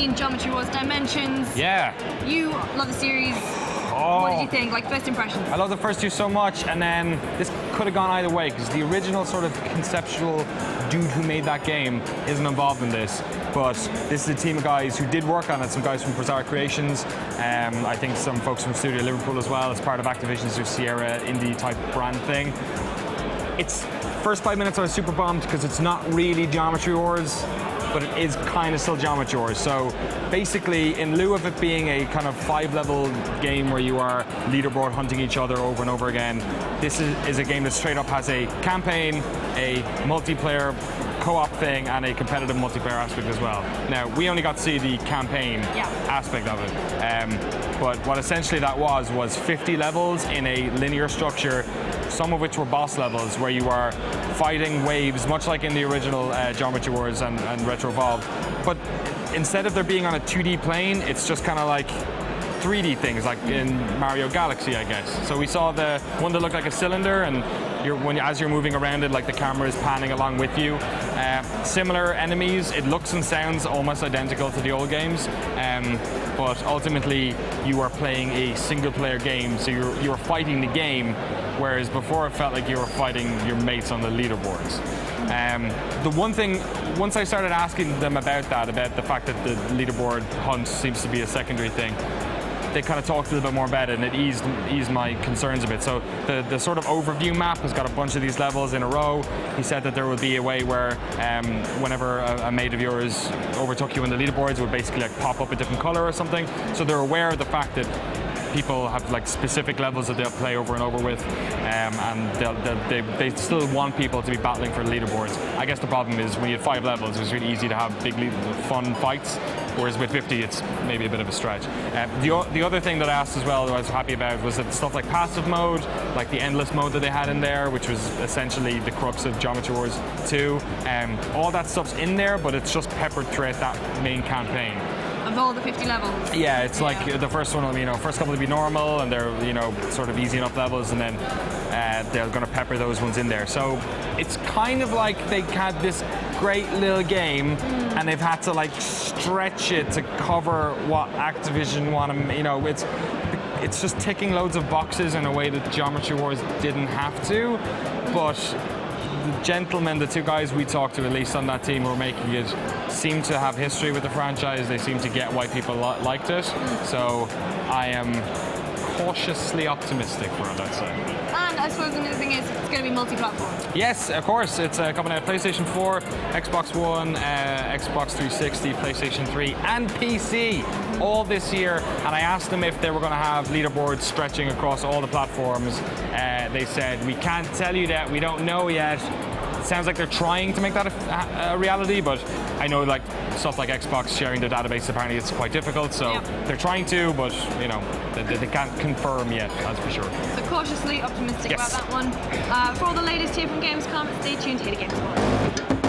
seen Geometry Wars Dimensions. Yeah. You love the series. Oh. What did you think? Like, first impressions? I love the first two so much, and then this could have gone either way, because the original sort of conceptual dude who made that game isn't involved in this. But this is a team of guys who did work on it, some guys from Prozaic Creations, I think some folks from Studio Liverpool as well, as part of Activision's Sierra indie type brand thing. It's first 5 minutes I was super bummed because it's not really Geometry Wars, but it is kind of still Geometry Wars. So basically, in lieu of it being a kind of 5-level game where you are leaderboard hunting each other over and over again, this is a game that straight up has a campaign, a multiplayer co-op thing, and a competitive multiplayer aspect as well. Now, we only got to see the campaign aspect of it, but what essentially that was 50 levels in a linear structure, some of which were boss levels, where you are fighting waves, much like in the original Geometry Wars and Retro Evolved. But instead of there being on a 2D plane, it's just kind of like 3D things, like in Mario Galaxy, I guess. So we saw the one that looked like a cylinder, and as you're moving around it, like the camera is panning along with you. Similar enemies, it looks and sounds almost identical to the old games, but ultimately you are playing a single-player game, so you're fighting the game, whereas before it felt like you were fighting your mates on the leaderboards. The one thing, once I started asking them about the fact that the leaderboard hunt seems to be a secondary thing, they kind of talked a little bit more about it, and it eased my concerns a bit. So the sort of overview map has got a bunch of these levels in a row. He said that there would be a way where whenever a mate of yours overtook you in the leaderboards, it would basically like pop up a different color or something. So they're aware of the fact that people have like specific levels that they'll play over and over with, and they still want people to be battling for the leaderboards. I guess the problem is when you have 5 levels, it's really easy to have big, fun fights, whereas with 50, it's maybe a bit of a stretch. The other thing that I asked as well that I was happy about was that stuff like passive mode, like the endless mode that they had in there, which was essentially the crux of Geometry Wars 2. All that stuff's in there, but it's just peppered throughout that main campaign. Of all the 50 levels? Yeah, it's like the first one, first couple will be normal, and they're, sort of easy enough levels, and then they're going to pepper those ones in there. So it's kind of like they had this great little game, and they've had to like stretch it to cover what Activision want to, it's just ticking loads of boxes in a way that Geometry Wars didn't have to, but the gentlemen, the 2 guys we talked to, at least on that team who were making it, seem to have history with the franchise. They seem to get why people liked it. So I am cautiously optimistic for it, I'd say. And I suppose another thing is it's going to be multi-platform. Yes, of course. It's coming out PlayStation 4, Xbox One, Xbox 360, PlayStation 3, and PC all this year. And I asked them if they were going to have leaderboards stretching across all the platforms. They said, we can't tell you that, we don't know yet. It sounds like they're trying to make that a reality, but I know like stuff like Xbox sharing their database, apparently it's quite difficult, so they're trying to, but they can't confirm yet, that's for sure. So cautiously optimistic about that one. For all the latest here from Gamescom, stay tuned here to Gamescom.